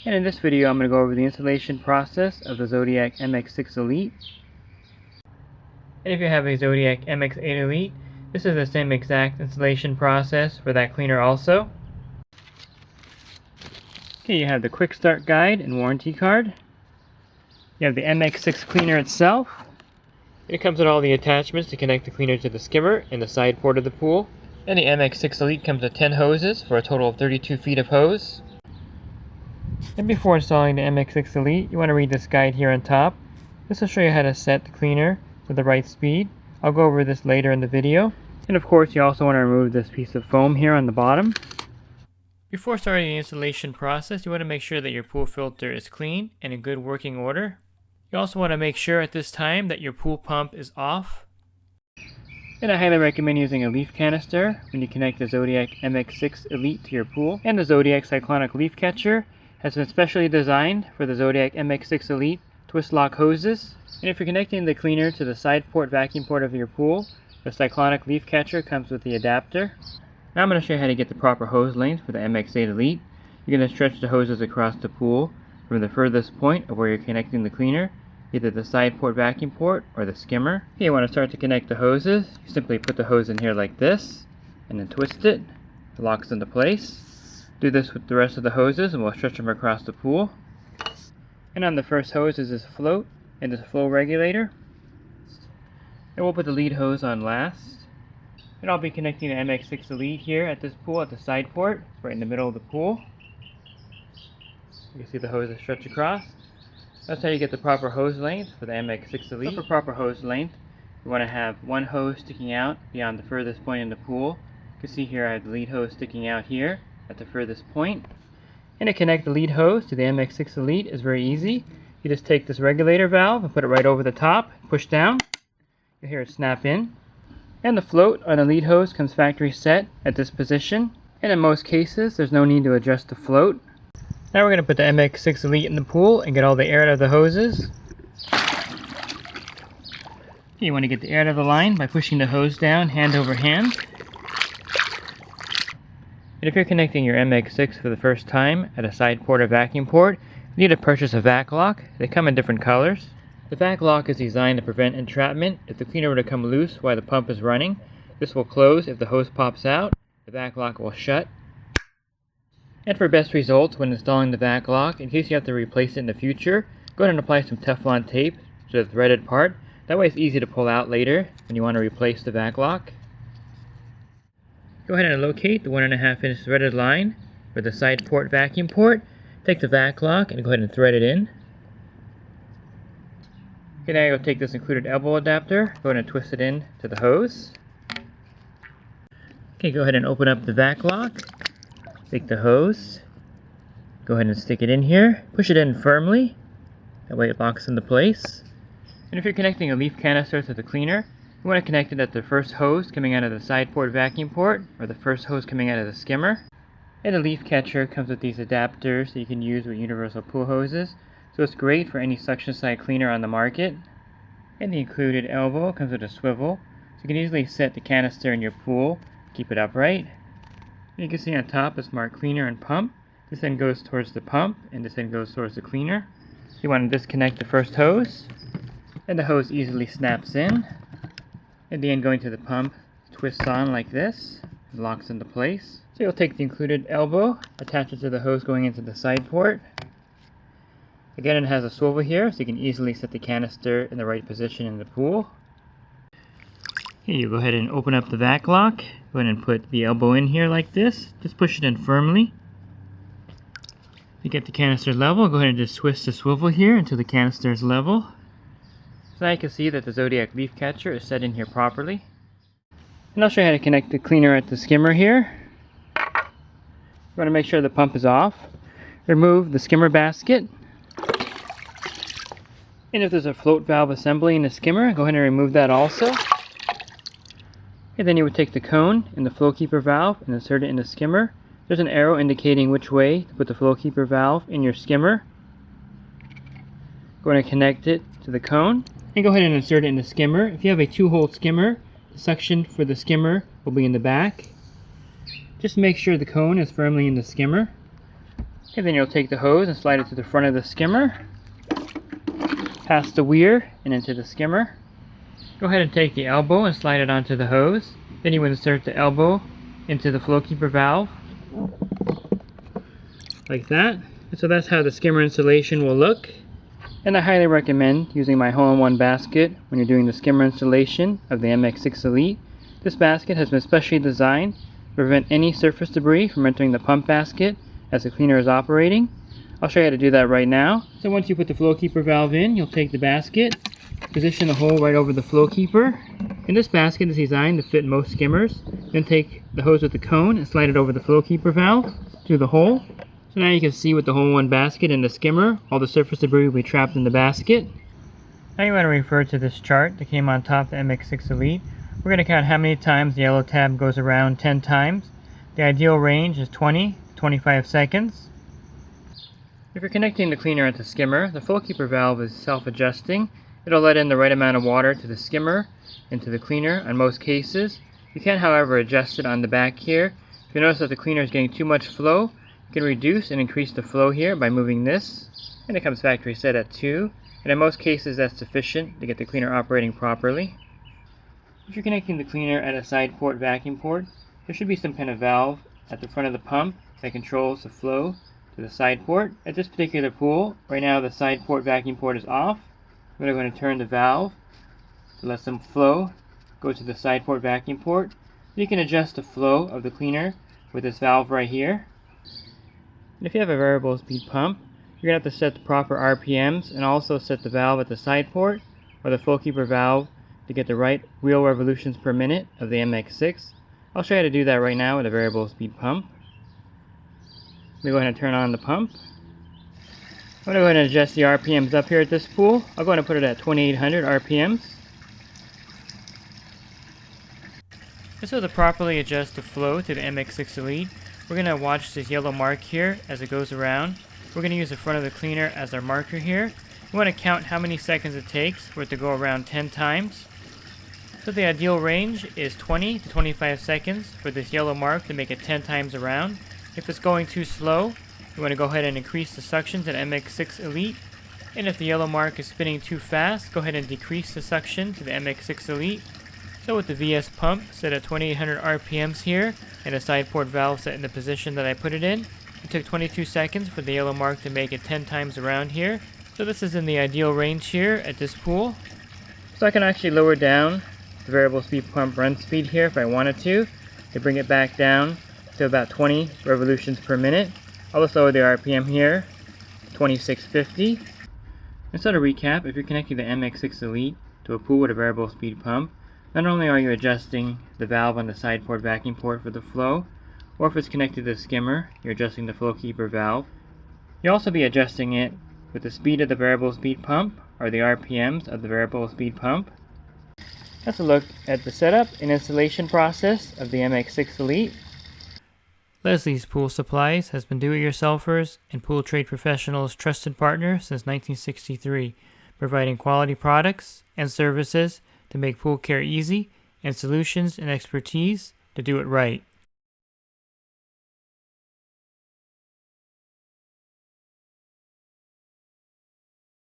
And in this video I'm going to go over the installation process of the Zodiac MX6 Elite. And if you have a Zodiac MX8 Elite, this is the same exact installation process for that cleaner also. Okay, you have the quick start guide and warranty card. You have the MX6 cleaner itself. It comes with all the attachments to connect the cleaner to the skimmer and the side port of the pool. And the MX6 Elite comes with 10 hoses for a total of 32 feet of hose. And before installing the MX6 Elite, you want to read this guide here on top. This will show you how to set the cleaner to the right speed. I'll go over this later in the video. And of course, you also want to remove this piece of foam here on the bottom. Before starting the installation process, you want to make sure that your pool filter is clean and in good working order. You also want to make sure at this time that your pool pump is off. And I highly recommend using a leaf canister when you connect the Zodiac MX6 Elite to your pool. And the Zodiac Cyclonic Leaf Catcher has been specially designed for the Zodiac MX6 Elite twist lock hoses. And if you're connecting the cleaner to the side port vacuum port of your pool, the Cyclonic Leaf Catcher comes with the adapter. Now I'm going to show you how to get the proper hose length for the MX8 Elite. You're going to stretch the hoses across the pool from the furthest point of where you're connecting the cleaner, either the side port vacuum port or the skimmer. Okay, you want to start to connect the hoses. You simply put the hose in here like this and then twist it. It locks into place. Do this with the rest of the hoses and we'll stretch them across the pool. And on the first hose is this float and this flow regulator. And we'll put the lead hose on last. And I'll be connecting the MX6 Elite here at this pool at the side port, right in the middle of the pool. You can see the hoses stretch across. That's how you get the proper hose length for the MX6 Elite. So for proper hose length, you want to have one hose sticking out beyond the furthest point in the pool. You can see here I have the lead hose sticking out here at the furthest point. And to connect the lead hose to the MX6 Elite is very easy. You just take this regulator valve and put it right over the top, push down. You'll hear it snap in. And the float on the lead hose comes factory set at this position. And in most cases, there's no need to adjust the float. Now we're going to put the MX6 Elite in the pool and get all the air out of the hoses. You want to get the air out of the line by pushing the hose down hand over hand. And if you're connecting your MX6 for the first time at a side port or vacuum port, you need to purchase a vac lock. They come in different colors. The vac lock is designed to prevent entrapment. If the cleaner were to come loose while the pump is running, this will close. If the hose pops out, the vac lock will shut. And for best results when installing the vac lock, in case you have to replace it in the future, go ahead and apply some Teflon tape to the threaded part. That way it's easy to pull out later when you want to replace the vac lock. Go ahead and locate the 1.5 inch threaded line for the side port vacuum port. Take the vac lock and go ahead and thread it in. Okay, now you'll take this included elbow adapter, go ahead and twist it in to the hose. Okay, go ahead and open up the vac lock. Take the hose, go ahead and stick it in here, push it in firmly, that way it locks into place. And if you're connecting a leaf canister to the cleaner, you want to connect it at the first hose coming out of the side port vacuum port, or the first hose coming out of the skimmer. And the leaf catcher comes with these adapters that you can use with universal pool hoses, so it's great for any suction side cleaner on the market. And the included elbow comes with a swivel, so you can easily set the canister in your pool, keep it upright. You can see on top is marked cleaner and pump. This end goes towards the pump and this end goes towards the cleaner. You want to disconnect the first hose and the hose easily snaps in. And the end going to the pump twists on like this and locks into place. So you'll take the included elbow, attach it to the hose going into the side port. Again, it has a swivel here so you can easily set the canister in the right position in the pool. Okay, you go ahead and open up the vac lock. Go ahead and put the elbow in here like this. Just push it in firmly. To get the canister level, go ahead and just twist the swivel here until the canister is level. So now you can see that the Zodiac leaf catcher is set in here properly. And I'll show you how to connect the cleaner at the skimmer here. You want to make sure the pump is off. Remove the skimmer basket. And if there's a float valve assembly in the skimmer, go ahead and remove that also. And then you would take the cone and the flow keeper valve and insert it in the skimmer. There's an arrow indicating which way to put the flow keeper valve in your skimmer. Go ahead and connect it to the cone and go ahead and insert it in the skimmer. If you have a 2-hole skimmer, the suction for the skimmer will be in the back. Just make sure the cone is firmly in the skimmer. Okay, then you'll take the hose and slide it to the front of the skimmer, past the weir and into the skimmer. Go ahead and take the elbow and slide it onto the hose. Then you insert the elbow into the flow keeper valve, like that. And so that's how the skimmer installation will look. And I highly recommend using my hole-in-one basket when you're doing the skimmer installation of the MX6 Elite. This basket has been specially designed to prevent any surface debris from entering the pump basket as the cleaner is operating. I'll show you how to do that right now. So once you put the flow keeper valve in, you'll take the basket, position the hole right over the flow keeper. And this basket is designed to fit most skimmers. Then take the hose with the cone and slide it over the flow keeper valve through the hole. So now you can see with the hole-in-one basket and the skimmer, all the surface debris will be trapped in the basket. Now you want to refer to this chart that came on top of the MX6 Elite. We're going to count how many times the yellow tab goes around 10 times. The ideal range is 20 to 25 seconds. If you're connecting the cleaner at the skimmer, the flow keeper valve is self-adjusting. It'll let in the right amount of water to the skimmer and to the cleaner in most cases. You can, however, adjust it on the back here. If you notice that the cleaner is getting too much flow, you can reduce and increase the flow here by moving this. And it comes factory set at 2. And in most cases that's sufficient to get the cleaner operating properly. If you're connecting the cleaner at a side port vacuum port, there should be some kind of valve at the front of the pump that controls the flow to the side port. At this particular pool, right now the side port vacuum port is off. We're going to turn the valve to let some flow go to the side port vacuum port. You can adjust the flow of the cleaner with this valve right here. And if you have a variable speed pump, you're going to have to set the proper RPMs and also set the valve at the side port or the flow keeper valve to get the right wheel revolutions per minute of the MX6. I'll show you how to do that right now with a variable speed pump. Let me go ahead and turn on the pump. I'm going to go ahead and adjust the RPMs up here at this pool. I'll go ahead and put it at 2800 RPMs. And so to properly adjust the flow to the MX6 Elite, we're going to watch this yellow mark here as it goes around. We're going to use the front of the cleaner as our marker here. We want to count how many seconds it takes for it to go around 10 times. So the ideal range is 20 to 25 seconds for this yellow mark to make it 10 times around. If it's going too slow, you want to go ahead and increase the suction to the MX6 Elite. And if the yellow mark is spinning too fast, go ahead and decrease the suction to the MX6 Elite. So with the VS pump set at 2800 RPMs here, and a side port valve set in the position that I put it in, it took 22 seconds for the yellow mark to make it 10 times around here. So this is in the ideal range here at this pool. So I can actually lower down the variable speed pump run speed here if I wanted to bring it back down to about 20 revolutions per minute. I'll just lower the RPM here, 2650. And so to recap, if you're connecting the MX6 Elite to a pool with a variable speed pump, not only are you adjusting the valve on the side port vacuum port for the flow, or if it's connected to the skimmer, you're adjusting the flow keeper valve. You'll also be adjusting it with the speed of the variable speed pump, or the RPMs of the variable speed pump. That's a look at the setup and installation process of the MX6 Elite. Leslie's Pool Supplies has been do-it-yourselfers and pool trade professionals' trusted partner since 1963, providing quality products and services to make pool care easy and solutions and expertise to do it right.